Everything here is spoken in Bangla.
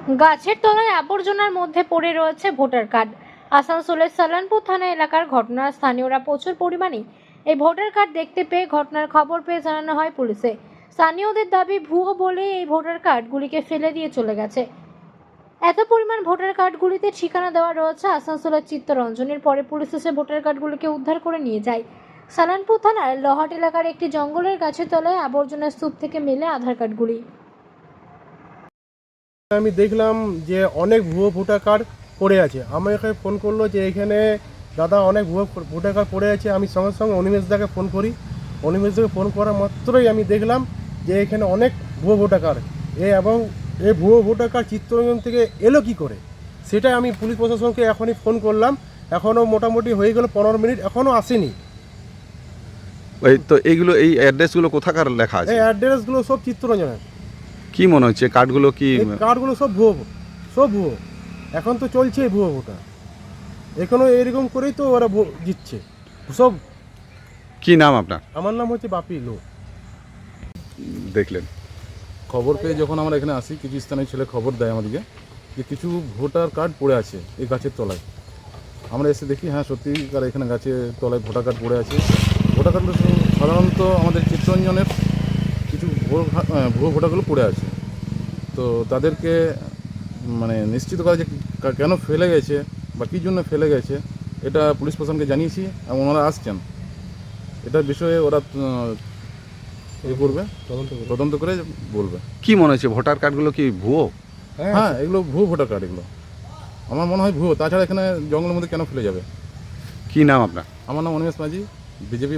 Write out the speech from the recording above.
গাছের তলায় আবর্জনার মধ্যে পড়ে রয়েছে ভোটার কার্ড। আসানসোলের সালানপুর থানা এলাকার ঘটনা। স্থানীয়রা প্রচুর পরিমাণে এই ভোটার কার্ড দেখতে পেয়ে ঘটনার খবর পেয়ে জানানো হয় পুলিশে। স্থানীয়দের দাবি, ভুয়ো বলে এই ভোটার কার্ডগুলিকে ফেলে দিয়ে চলে গেছে। এত পরিমাণ ভোটার কার্ডগুলিতে ঠিকানা দেওয়া রয়েছে আসানসোলের চিত্তরঞ্জনের। পরে পুলিশ এসে ভোটার কার্ডগুলিকে উদ্ধার করে নিয়ে যায়। সালানপুর থানার লহাট এলাকার একটি জঙ্গলের গাছের তলায় আবর্জনার স্তূপ থেকে মেলে আধার কার্ডগুলি। আমি দেখলাম যে অনেক ভুয়ো ভোটার কার্ড পড়ে আছে। আমাকে ফোন করলো যে এখানে দাদা অনেক ভুয়ো ভোটার কার্ড পড়ে আছে। আমি সঙ্গে সঙ্গে অনিমেষদাকে ফোন করি। অনিমেষদাকে ফোন করা মাত্রই আমি দেখলাম যে এখানে অনেক ভুয়ো ভোটার কার্ড এবং এই ভুয়ো ভোটার কার্ড চিত্তরঞ্জন থেকে এলো কী করে, সেটাই আমি পুলিশ প্রশাসনকে এখনই ফোন করলাম। এখনও মোটামুটি হয়ে গেল 15 মিনিট, এখনও আসেনি। এই তো এইগুলো, এই অ্যাড্রেসগুলো কোথাকার লেখা আছে? এই অ্যাড্রেসগুলো সব চিত্তরঞ্জনের। কি মনে হচ্ছে কার্ডগুলো কি? এই কার্ডগুলো সব ভুয়ো, সব ভুয়ো। এখন তো চলছে ভুয়ো ভোটার, এখনও এরকম করেই তো ওরা জিতছে সব। কি নাম আপনার? আমার নাম হচ্ছে বাপি লো। দেখলেন খবর পেয়ে যখন আমরা এখানে আসি, কিছু স্থানীয় ছেলে খবর দেয় আমাদেরকে যে কিছু ভোটার কার্ড পড়ে আছে এই গাছের তলায়। আমরা এসে দেখি, হ্যাঁ সত্যিকার এখানে গাছের তলায় ভোটার কার্ড পড়ে আছে। ভোটার কার্ডগুলো সাধারণত আমাদের চিত্তরঞ্জনের কিছু ভুয়ো ভোটারগুলো পড়ে আছে। তো তাদেরকে মানে নিশ্চিত করা যে কেন ফেলে গেছে বা কী জন্য ফেলে গেছে, এটা পুলিশ প্রশাসনকে জানিয়েছি এবং ওনারা আসছেন। এটার বিষয়ে ওরা করবে, তদন্ত করে বলবে। কি মনে হচ্ছে ভোটার কার্ডগুলো কি ভুয়ো? হ্যাঁ, এগুলো ভুয়ো ভোটার কার্ড। এগুলো আমার মনে হয় ভুয়ো। তাছাড়া এখানে জঙ্গলের মধ্যে কেন ফেলে যাবে? কি নাম আপনার? আমার নাম অনিমেষ মাঝি, বিজেপি।